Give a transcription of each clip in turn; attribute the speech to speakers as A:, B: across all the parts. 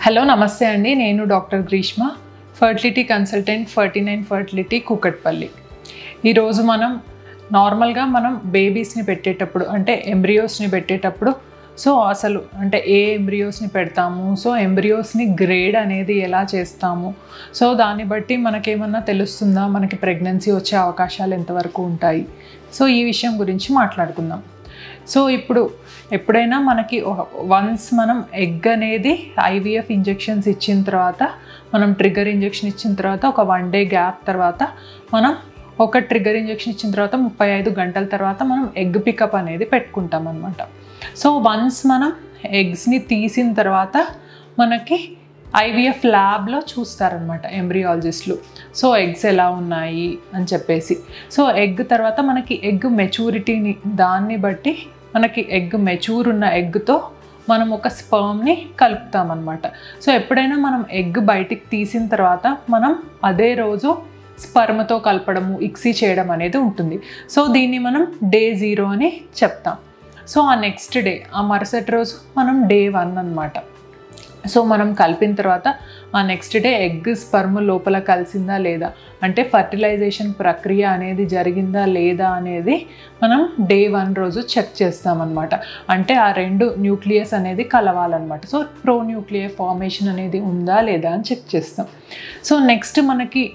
A: Hello నమస్తే అండి, నేను doctor Greeshma, fertility consultant 49 fertility Kukatpally. ఈరోజు నార్మల్గా మనం బేబీస్ని పెట్టేటప్పుడు అంటే ఎంబ్రియోస్ని పెట్టేటప్పుడు అసలు అంటే ఏ ఎంబ్రియోస్ని పెడతాము, ఎంబ్రియోస్ని గ్రేడ్ అనేది ఎలా చేస్తాము, దాన్ని బట్టి మనకేమన్నా తెలుస్తుందా, మనకి ప్రెగ్నెన్సీ వచ్చే అవకాశాలు ఎంతవరకు ఉంటాయి, ఈ విషయం గురించి మాట్లాడుకుందాం. ఇప్పుడు ఎప్పుడైనా మనకి వన్స్ మనం ఎగ్ అనేది IVF ఇంజెక్షన్స్ ఇచ్చిన తర్వాత, మనం ట్రిగ్గర్ ఇంజెక్షన్ ఇచ్చిన తర్వాత ఒక 1 డే గ్యాప్ తర్వాత మనం ఒక ట్రిగ్గర్ ఇంజెక్షన్ ఇచ్చిన తర్వాత 35 గంటల తర్వాత మనం ఎగ్ పికప్ అనేది పెట్టుకుంటాం అనమాట. వన్స్ మనం ఎగ్స్ని తీసిన తర్వాత మనకి IVF ల్యాబ్లో చూస్తారనమాట ఎంబ్రియాలజిస్టులు. ఎగ్స్ ఎలా ఉన్నాయి అని చెప్పేసి. ఎగ్ తర్వాత మనకి ఎగ్ మెచ్యూరిటీని దాన్ని బట్టి మనకి ఎగ్ మెచ్యూర్ ఉన్న ఎగ్తో మనం ఒక స్పర్మ్ని కలుపుతామన్నమాట. ఎప్పుడైనా మనం ఎగ్ బయటికి తీసిన తర్వాత మనం అదే రోజు స్పర్మ్తో కలపడము, ఇక్సీ చేయడం అనేది ఉంటుంది. దీన్ని మనం డే 0 అని చెప్తాం. ఆ నెక్స్ట్ డే, ఆ మరుసటి రోజు మనం డే 1 అనమాట. మనం కలిపిన తర్వాత ఆ నెక్స్ట్ డే ఎగ్ స్పర్మ్ లోపల కలిసిందా లేదా, అంటే ఫర్టిలైజేషన్ ప్రక్రియ అనేది జరిగిందా లేదా అనేది మనం డే 1 రోజు చెక్ చేస్తామన్నమాట. అంటే ఆ 2 న్యూక్లియస్ అనేది కలవాలన్నమాట. ప్రోన్యూక్లియర్ ఫార్మేషన్ అనేది ఉందా లేదా అని చెక్ చేస్తాం. నెక్స్ట్ మనకి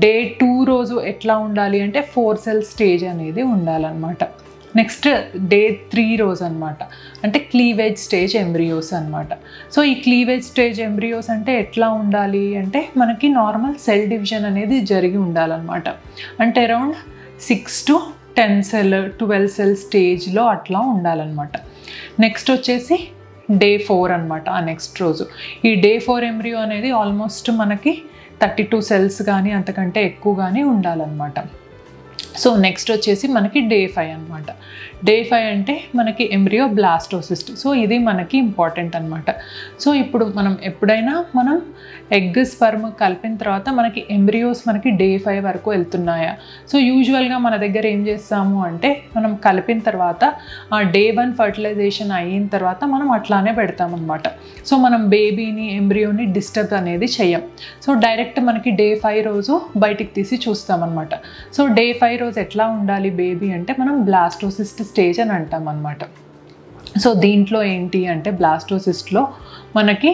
A: డే 2 రోజు ఎట్లా ఉండాలి అంటే 4 సెల్ స్టేజ్ అనేది ఉండాలన్నమాట. నెక్స్ట్ డే 3 రోజు అనమాట, అంటే క్లీవేజ్ స్టేజ్ ఎంబ్రియోస్ అనమాట. ఈ క్లీవేజ్ స్టేజ్ ఎంబ్రియోస్ అంటే ఎట్లా ఉండాలి అంటే మనకి నార్మల్ సెల్ డివిజన్ అనేది జరిగి ఉండాలన్నమాట. అంటే అరౌండ్ 6 to 10 సెల్ 12 సెల్ స్టేజ్లో అట్లా ఉండాలన్నమాట. నెక్స్ట్ వచ్చేసి డే 4 అనమాట. ఆ నెక్స్ట్ రోజు ఈ డే 4 ఎంబ్రియో అనేది ఆల్మోస్ట్ మనకి 32 సెల్స్ కానీ అంతకంటే ఎక్కువ కానీ ఉండాలన్నమాట. నెక్స్ట్ వచ్చేసి మనకి డే 5 అనమాట. డే 5 అంటే మనకి ఎంబ్రియో బ్లాస్టోసిస్ట్. ఇది మనకి ఇంపార్టెంట్ అనమాట. ఇప్పుడు మనం ఎప్పుడైనా మనం ఎగ్ స్పర్మ్ కలిపిన తర్వాత మనకి ఎంబ్రియోస్ మనకి డే 5 వరకు వెళ్తున్నాయా, యూజువల్గా మన దగ్గర ఏం చేస్తాము అంటే మనం కలిపిన తర్వాత ఆ డే 1 ఫర్టిలైజేషన్ అయిన తర్వాత మనం అట్లానే పెడతామన్నమాట. మనం బేబీని ఎంబ్రియోని డిస్టర్బ్ అనేది చెయ్యం. డైరెక్ట్ మనకి డే 5 రోజు బయటికి తీసి చూస్తామన్నమాట. డే 5 రోజు ఎట్లా ఉండాలి బేబీ అంటే మనం బ్లాస్టోసిస్ట్ స్టేజ్ అని అంటాం అన్నమాట. దీంట్లో ఏంటి అంటే బ్లాస్టోసిస్ట్లో మనకి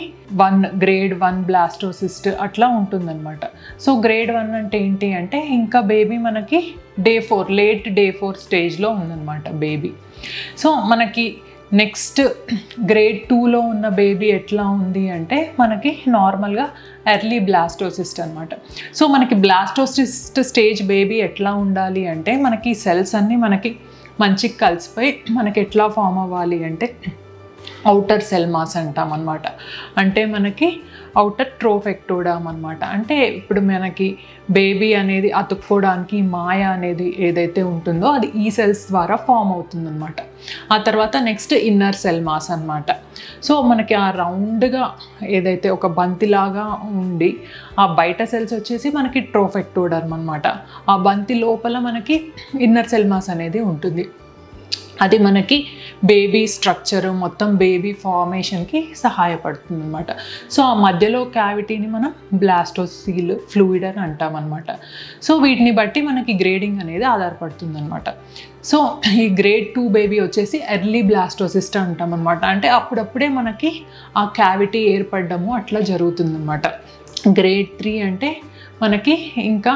A: గ్రేడ్ 1 బ్లాస్టోసిస్ట్ అట్లా ఉంటుందన్నమాట. గ్రేడ్ 1 అంటే ఏంటి అంటే ఇంకా బేబీ మనకి డే 4 లేట్ డే 4 స్టేజ్లో ఉందన్నమాట బేబీ. మనకి నెక్స్ట్ గ్రేడ్ 2లో ఉన్న బేబీ ఎట్లా ఉంది అంటే మనకి నార్మల్గా ఎర్లీ బ్లాస్టోసిస్ట్ అనమాట. మనకి బ్లాస్టోసిస్ట్ స్టేజ్ బేబీ ఎట్లా ఉండాలి అంటే మనకి సెల్స్ అన్నీ మనకి మంచిగా కలిసిపోయి మనకి ఎట్లా ఫామ్ అవ్వాలి అంటే ఔటర్ సెల్ మాస్ అంటాం అనమాట. అంటే మనకి ఔటర్ ట్రోఫెక్టోడమ్ అనమాట. అంటే ఇప్పుడు మనకి బేబీ అనేది అతుక్కోవడానికి మాయ అనేది ఏదైతే ఉంటుందో అది ఈ సెల్స్ ద్వారా ఫామ్ అవుతుందన్నమాట. ఆ తర్వాత నెక్స్ట్ ఇన్నర్ సెల్ మాస్ అనమాట. మనకి ఆ రౌండ్గా ఏదైతే ఒక బంతిలాగా ఉండి ఆ బయట సెల్స్ వచ్చేసి మనకి ట్రోఫెక్టోడర్మ్ అనమాట. ఆ బంతి లోపల మనకి ఇన్నర్ సెల్ మాస్ అనేది ఉంటుంది. అది మనకి బేబీ స్ట్రక్చరు మొత్తం బేబీ ఫార్మేషన్కి సహాయపడుతుంది అనమాట. ఆ మధ్యలో క్యావిటీని మనం బ్లాస్టోసీల్ ఫ్లూయిడ్ అని అంటాం అనమాట. వీటిని బట్టి మనకి గ్రేడింగ్ అనేది ఆధారపడుతుంది అనమాట. ఈ గ్రేడ్ 2 బేబీ వచ్చేసి ఎర్లీ బ్లాస్టోసిస్ట్ అంటాం అనమాట. అంటే అప్పుడప్పుడే మనకి ఆ క్యావిటీ ఏర్పడము అట్లా జరుగుతుందన్నమాట. గ్రేడ్ 3 అంటే మనకి ఇంకా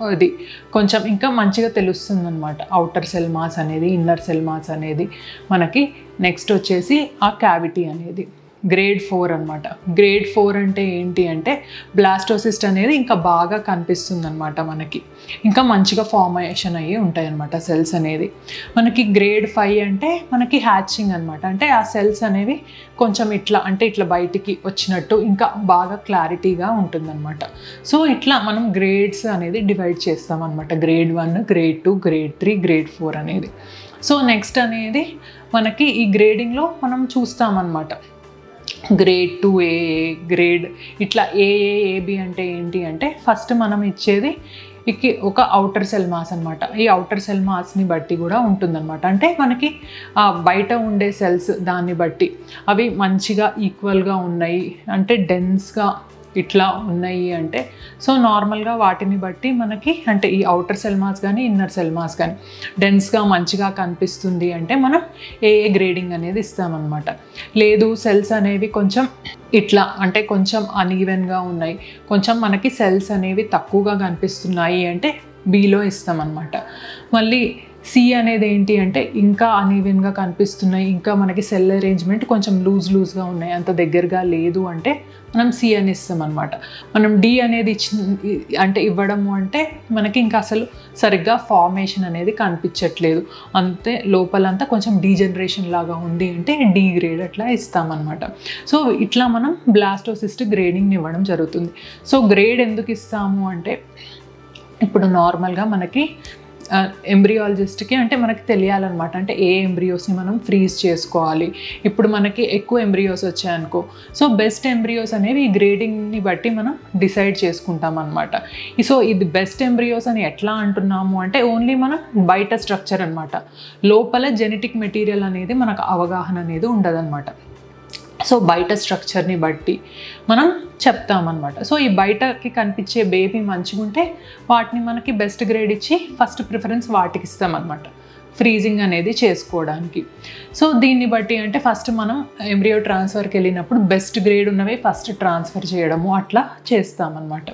A: అది కొంచెం ఇంకా మంచిగా తెలుస్తుంది అనమాట. ఔటర్ సెల్ మాస్ అనేది, ఇన్నర్ సెల్ మాస్ అనేది మనకి. నెక్స్ట్ వచ్చేసి ఆ క్యావిటీ అనేది గ్రేడ్ 4 అనమాట. గ్రేడ్ 4 అంటే ఏంటి అంటే బ్లాస్టోసిస్ట్ అనేది ఇంకా బాగా కనిపిస్తుంది అనమాట మనకి. ఇంకా మంచిగా ఫార్మేషన్ అయ్యి ఉంటాయి అనమాట సెల్స్ అనేది. మనకి గ్రేడ్ 5 అంటే మనకి హ్యాచింగ్ అనమాట. అంటే ఆ సెల్స్ అనేవి కొంచెం ఇట్లా అంటే ఇట్లా బయటికి వచ్చినట్టు ఇంకా బాగా క్లారిటీగా ఉంటుందన్నమాట. ఇట్లా మనం గ్రేడ్స్ అనేది డివైడ్ చేస్తాం అనమాట. గ్రేడ్ 1, గ్రేడ్ 2, గ్రేడ్ 3, గ్రేడ్ 4 అనేది. నెక్స్ట్ అనేది మనకి ఈ గ్రేడింగ్లో మనం చూస్తామన్నమాట. గ్రేడ్ 2A గ్రేడ్ ఇట్లా AA AB అంటే ఏంటి అంటే ఫస్ట్ మనం ఇచ్చేది ఒక అవుటర్ సెల్ మాస్ అనమాట. ఈ అవుటర్ సెల్ మాస్ని బట్టి కూడా ఉంటుందన్నమాట. అంటే మనకి బయట ఉండే సెల్స్ దాన్ని బట్టి అవి మంచిగా ఈక్వల్గా ఉన్నాయి అంటే డెన్స్గా ఇట్లా ఉన్నాయి అంటే సో నార్మల్గా వాటిని బట్టి మనకి అంటే ఈ అవుటర్ సెల్ మాస్ కానీ ఇన్నర్ సెల్ మాస్ కానీ డెన్స్గా మంచిగా కనిపిస్తుంది అంటే మనం ఏ గ్రేడింగ్ అనేది ఇస్తామన్నమాట. లేదు సెల్స్ అనేవి కొంచెం ఇట్లా అంటే కొంచెం అన్ఈవెన్గా ఉన్నాయి, కొంచెం మనకి సెల్స్ అనేవి తక్కువగా కనిపిస్తున్నాయి అంటే బీలో ఇస్తామన్నమాట. మళ్ళీ సి అనేది ఏంటి అంటే ఇంకా అన్ఈవెన్గా కనిపిస్తున్నాయి, ఇంకా మనకి సెల్ అరేంజ్మెంట్ కొంచెం లూజ్గా ఉన్నాయి, అంత దగ్గరగా లేదు అంటే మనం సి అని ఇస్తాం అనమాట. మనం డి అనేది అంటే ఇవ్వడము అంటే మనకి ఇంకా అసలు సరిగ్గా ఫార్మేషన్ అనేది కనిపించట్లేదు, అంతే లోపలంతా కొంచెం డీజనరేషన్ లాగా ఉంది అంటే డి గ్రేడ్ అట్లా ఇస్తామన్నమాట. సో ఇట్లా మనం బ్లాస్టోసిస్ట్ గ్రేడింగ్ని ఇవ్వడం జరుగుతుంది. సో గ్రేడ్ ఎందుకు ఇస్తాము అంటే ఇప్పుడు నార్మల్గా మనకి ఎంబ్రియాలజిస్ట్కి అంటే మనకి తెలియాలన్నమాట. అంటే ఏ ఎంబ్రియోస్ని మనం ఫ్రీజ్ చేసుకోవాలి. ఇప్పుడు మనకి ఎక్కువ ఎంబ్రియోస్ వచ్చాయనుకో సో బెస్ట్ ఎంబ్రియోస్ అనేవి ఈ గ్రేడింగ్ని బట్టి మనం డిసైడ్ చేసుకుంటాం అనమాట. సో ఇది బెస్ట్ ఎంబ్రియోస్ అని ఎట్లా అంటున్నాము అంటే ఓన్లీ మనం బయట స్ట్రక్చర్ అనమాట, లోపల జెనెటిక్ మెటీరియల్ అనేది మనకు అవగాహన అనేది ఉండదన్నమాట. సో బయట స్ట్రక్చర్ని బట్టి మనం చెప్తామన్నమాట. సో ఈ బయటకి కనిపించే బేబీ మంచిగా ఉంటే వాటిని మనకి బెస్ట్ గ్రేడ్ ఇచ్చి ఫస్ట్ ప్రిఫరెన్స్ వాటికి ఇస్తామన్నమాట ఫ్రీజింగ్ అనేది చేసుకోవడానికి. సో దీన్ని బట్టి అంటే ఫస్ట్ మనం ఎంబ్రియో ట్రాన్స్ఫర్కి వెళ్ళినప్పుడు బెస్ట్ గ్రేడ్ ఉన్నవి ఫస్ట్ ట్రాన్స్ఫర్ చేయడము అట్లా చేస్తామన్నమాట.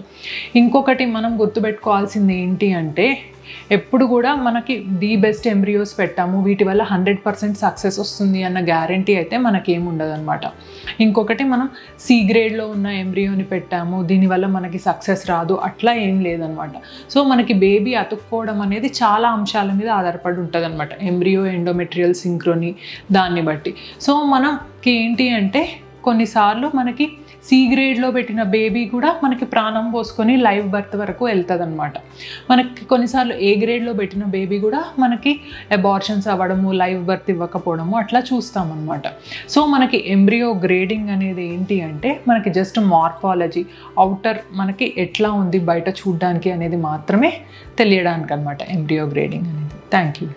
A: ఇంకొకటి మనం గుర్తుపెట్టుకోవాల్సింది ఏంటి అంటే ఎప్పుడు కూడా మనకి ది బెస్ట్ ఎంబ్రియోస్ పెట్టాము వీటి వల్ల 100% సక్సెస్ వస్తుంది అన్న గ్యారంటీ అయితే మనకేం ఉండదన్నమాట. ఇంకొకటి మనం సి గ్రేడ్లో ఉన్న ఎంబ్రియోని పెట్టాము దీనివల్ల మనకి సక్సెస్ రాదు అట్లా ఏం లేదనమాట. సో మనకి బేబీ అతుక్కోవడం అనేది చాలా అంశాల మీద ఆధారపడి ఉంటుంది అనమాట, ఎంబ్రియో ఎండోమెట్రియల్ సింక్రోని దాన్ని బట్టి. సో మనకి ఏంటి అంటే కొన్నిసార్లు మనకి సి గ్రేడ్లో పెట్టిన బేబీ కూడా మనకి ప్రాణం పోసుకొని లైవ్ బర్త్ వరకు వెళ్తుంది అనమాట. మనకి కొన్నిసార్లు ఏ గ్రేడ్లో పెట్టిన బేబీ కూడా మనకి అబార్షన్స్ అవ్వడము లైవ్ బర్త్ ఇవ్వకపోవడము అట్లా చూస్తామన్నమాట. సో మనకి ఎంబ్రియో గ్రేడింగ్ అనేది ఏంటి అంటే మనకి జస్ట్ మార్ఫాలజీ అవుటర్ మనకి ఎట్లా ఉంది బయట చూడడానికి అనేది మాత్రమే తెలియడానికి అనమాట ఎంబ్రియో గ్రేడింగ్ అనేది. Thank you.